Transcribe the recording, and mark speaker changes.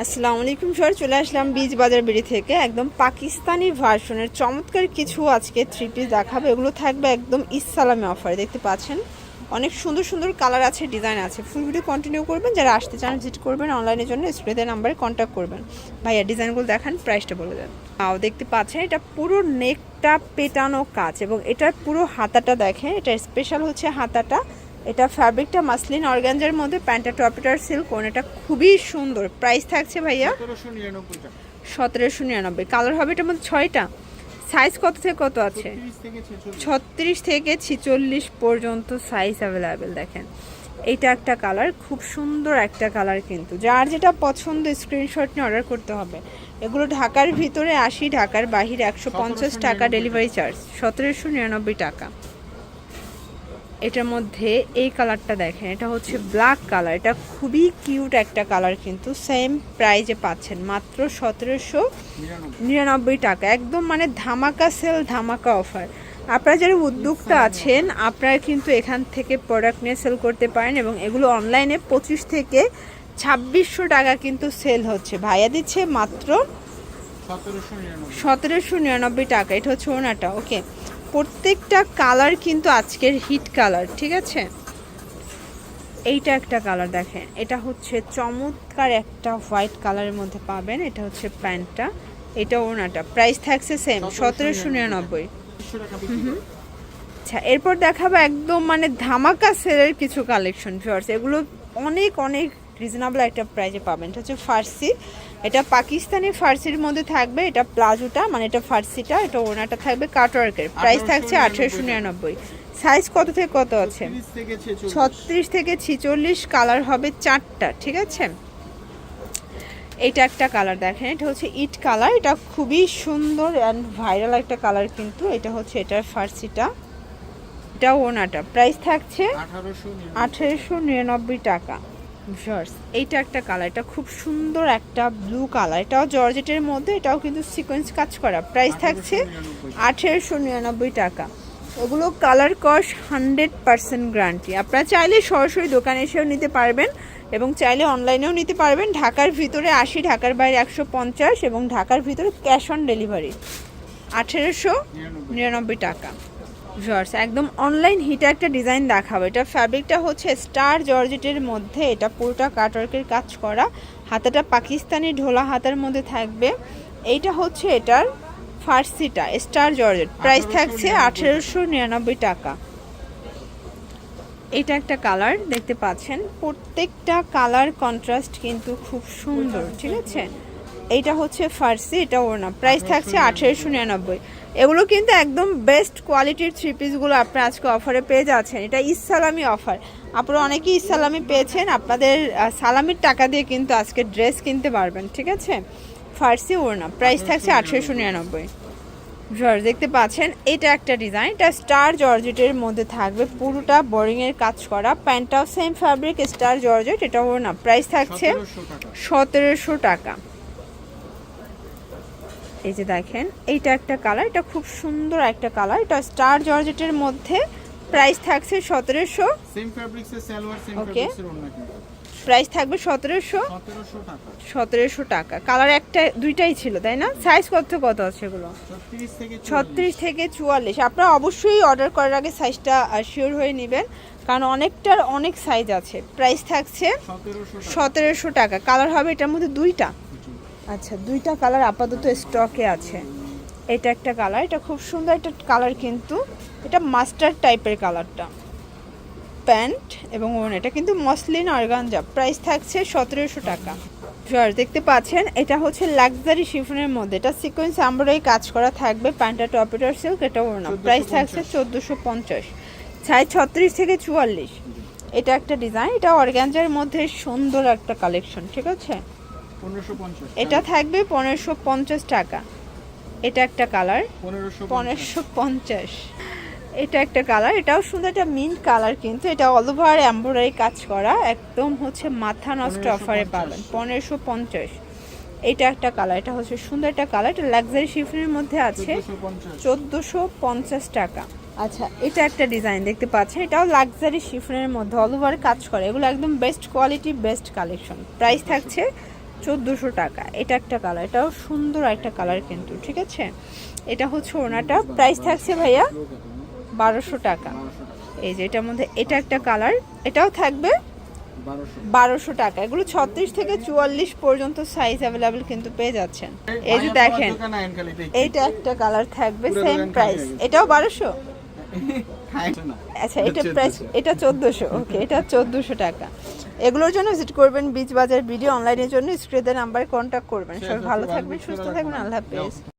Speaker 1: আসসালামু আলাইকুম স্যার, চলে আসলাম বীজ বাজার বিড়ি থেকে একদম পাকিস্তানি ভার্সনের চমৎকার কিছু আজকে থ্রি পিস দেখাবো। এগুলো থাকবে একদম ইসলামী অফার। দেখতে পাচ্ছেন অনেক সুন্দর সুন্দর কালার আছে, ডিজাইন আছে। ফুল ভিডিও কন্টিনিউ করবেন, যারা আসতে চান ভিজিট করবেন, অনলাইনের জন্য স্ক্রিনের নাম্বারে কন্ট্যাক্ট করবেন। ভাইয়া ডিজাইনগুলো দেখান, প্রাইসটা বলে দেন। দেখতে পাচ্ছেন এটা পুরো নেকটা পেটানো কাজ এবং এটার পুরো হাতাটা দেখেন, এটা স্পেশাল হচ্ছে হাতাটা। এটা ফ্যাব্রিকটা মাসলিন অর্গানজার মধ্যে, প্যান্টটা টপেটার সিল্ক, এটা খুবই সুন্দর। প্রাইস থাকছে ভাইয়া 1799। কালার হবে এটার মধ্যে 6টা। সাইজ কত থেকে কত আছে? 36 থেকে 46 পর্যন্ত সাইজ অ্যাভেলেবেল। দেখেন এইটা একটা কালার, খুব সুন্দর একটা কালার। কিন্তু যার যেটা পছন্দ স্ক্রিনশট নিয়ে অর্ডার করতে হবে। এগুলো ঢাকার ভিতরে 80, ঢাকার বাহিরে 150 টাকা ডেলিভারি চার্জ, 1799 টাকা। এটার মধ্যে এই কালারটা দেখেন, এটা হচ্ছে ব্ল্যাক কালার। এটা খুবই কিউট একটা কালার, কিন্তু সেম প্রাইজে পাচ্ছেন মাত্র 1799 টাকা। একদম মানে ধামাকা সেল, ধামাকা অফার। আপনারা যারা উদ্যোক্তা আছেন, আপনারা কিন্তু এখান থেকে প্রোডাক্ট নিয়ে সেল করতে পারেন এবং এগুলো অনলাইনে 25 থেকে 2600 টাকা কিন্তু সেল হচ্ছে। ভাইয়া দিচ্ছে মাত্র 1799 টাকা। এটা হচ্ছে ওনাটা। ওকে, প্রত্যেকটা কালার কিন্তু আজকের হিট কালার, ঠিক আছে। এইটা একটা কালার দেখেন, এটা হচ্ছে চমৎকার একটা হোয়াইট কালারের মধ্যে পাবেন। এটা হচ্ছে প্যান্টটা, এটা ওনাটা। প্রাইস থাকছে সেম 1799। আচ্ছা, এরপর দেখাবো একদম মানে ধামাকা সেলের কিছু কালেকশন। ভিউয়ার্স, এগুলো অনেক অনেক রিজনেবল একটা প্রাইসে পাবেন। এটা হচ্ছে ফার্সি, এটা পাকিস্তানি ফার্সির মধ্যে থাকবে। এটা প্লাজোটা মানে এটা ফার্সিটা, এটা ওনাটা থাকবে কাটওয়ার্কের। প্রাইস থাকছে 1899। সাইজ কত থেকে কত আছে? 36 থেকে 46। কালার হবে 4টা, ঠিক আছে। এইটা একটা কালার দেখেন, এটা হচ্ছে ইট কালার। এটা খুবই সুন্দর অ্যান্ড ভাইরাল একটা কালার কিন্তু। এটা হচ্ছে এটার ফার্সিটা, এটা ওনাটা। প্রাইস থাকছে 1899 টাকা। এইটা একটা কালার, এটা খুব সুন্দর একটা ব্লু কালার। এটাও জর্জেটের মধ্যে, এটাও কিন্তু সিকোয়েন্স কাজ করা। প্রাইস থাকছে 1899 টাকা। ওগুলো কালার কস্ট 100% গ্যারান্টি। আপনারা চাইলে সরাসরি দোকানে এসেও নিতে পারবেন এবং চাইলে অনলাইনেও নিতে পারবেন। ঢাকার ভিতরে 80, ঢাকার বাইরে 150 এবং ঢাকার ভিতরে ক্যাশ অন ডেলিভারি 1899 টাকা। ভিউয়ার্স, একদম অনলাইন হিট একটা ডিজাইন দেখাবো। এটা ফ্যাব্রিকটা হচ্ছে স্টার জর্জেটের মধ্যে, এটা পুরোটা কাটওয়ার্কের কাজ করা। হাতাটা পাকিস্তানি ঢোলা হাতার মধ্যে থাকবে। এইটা হচ্ছে এটার ফার্সিটা, স্টার জর্জেট। প্রাইস থাকছে 1899 টাকা। এটা একটা কালার দেখতে পাচ্ছেন, প্রত্যেকটা কালার কন্ট্রাস্ট কিন্তু খুব সুন্দর, ঠিক আছে। এইটা হচ্ছে ফার্সি, এটা ওড়না। প্রাইস থাকছে 1899। এগুলো কিন্তু একদম বেস্ট কোয়ালিটির থ্রি পিসগুলো আপনারা আজকে অফারে পেয়ে যাচ্ছেন। এটা ইসলামি অফার। আপনারা অনেকেই ইসলামি পেয়েছেন, আপনাদের সালামির টাকা দিয়ে কিন্তু আজকে ড্রেস কিনতে পারবেন, ঠিক আছে। ফার্সি ওড়না, প্রাইস থাকছে 1899। জর্জ দেখতে পাচ্ছেন, এটা একটা ডিজাইন। এটা স্টার জর্জেটের মধ্যে থাকবে, পুরোটা বোরিংয়ের কাজ করা। প্যান্টটাও সেম ফ্যাব্রিক, স্টার জর্জেট। এটা ওড়না। প্রাইস থাকছে 1700 টাকা। এই যে দেখেন, এইটা একটা কালার, এটা খুব সুন্দর একটা কালার। এটা স্টার জর্জেটের মধ্যে। প্রাইস থাকছে 1700।
Speaker 2: সেম ফ্যাব্রিক্সের সালোয়ার, সেম
Speaker 1: ওকে,
Speaker 2: ফ্যাব্রিক্সের ওড়না কিন্তু।
Speaker 1: প্রাইস থাকবে 1700
Speaker 2: টাকা।
Speaker 1: 1700 টাকা। কালার একটা দুইটাই ছিল, তাই না? সাইজ কত কত আছে এগুলো? 36 থেকে 44। আপনারা অবশ্যই অর্ডার করার আগে সাইজটা শিওর হয়ে নেবেন, কারণ অনেকটার অনেক সাইজ আছে। প্রাইস থাকছে 1700 টাকা। কালার হবে এটার মধ্যে দুইটা। আচ্ছা, দুইটা কালার আপাতত স্টকে আছে। এটা একটা কালার, এটা খুব সুন্দর একটা কালার কিন্তু। এটা মাস্টার্ড টাইপের কালারটা। প্যান্ট এবং ওড়না, এটা কিন্তু মসলিন অর্গানজা। প্রাইস থাকছে 1700 টাকা। দেখতে পাচ্ছেন, এটা হচ্ছে লাক্সারি শিফনের মধ্যে। এটা সিকোয়েন্স এমব্রয়ডারি কাজ করা থাকবে। প্যান্টটা টপেটার সিল্ক, এটা ওড়না। প্রাইস থাকছে 1450। সাইজ 36 থেকে 44। এটা একটা ডিজাইন, এটা অর্গানজার মধ্যে সুন্দর একটা কালেকশন, ঠিক আছে।
Speaker 2: 1550।
Speaker 1: এটা থাকবে 1550 টাকা। এটা একটা কালার, 1550। এটা একটা কালার, এটাও সুন্দর, একটা মিন্ট কালার কিন্তু। এটা অল ওভার এমব্রয়ডারি কাজ করা, একদম হচ্ছে মাথা নষ্ট অফারে পাবেন 1550। এটা একটা কালার, এটা হচ্ছে সুন্দর একটা কালার। এটা লাক্সারি শিফনের মধ্যে আছে, 1450 টাকা। আচ্ছা, এটা একটা ডিজাইন দেখতে পাচ্ছেন, এটাও লাক্সারি শিফনের মধ্যে অল ওভার কাজ করে। এগুলো একদম best quality, best collection. Price থাকছে 1400 টাকা। এটা একটা কালার, এটাও সুন্দর একটা কালার কিন্তু, ঠিক আছে। এটা হচ্ছে ওনাটা, প্রাইস থাকছে ভাইয়া 1200 টাকা। এই যে এটার মধ্যে এটা একটা কালার, এটাও থাকবে 1200 টাকা। এগুলো 36 থেকে 44 পর্যন্ত সাইজ অ্যাভেলেবেল কিন্তু পেয়ে যাচ্ছেন। এই যে দেখেন এইটা একটা কালার থাকবে, সেম প্রাইস, এটাও 1200। আচ্ছা এটা প্রাইস, এটা 1400। ওকে, এটা 1400 টাকা। এগুলোর জন্য ভিজিট করবেন বিচ বাজার ভিডিও, অনলাইনের জন্য স্ক্রিনের নাম্বারে কন্ট্যাক্ট করবেন। সবাই ভালো থাকবেন, সুস্থ থাকবেন, আল্লাহ হাফেজ।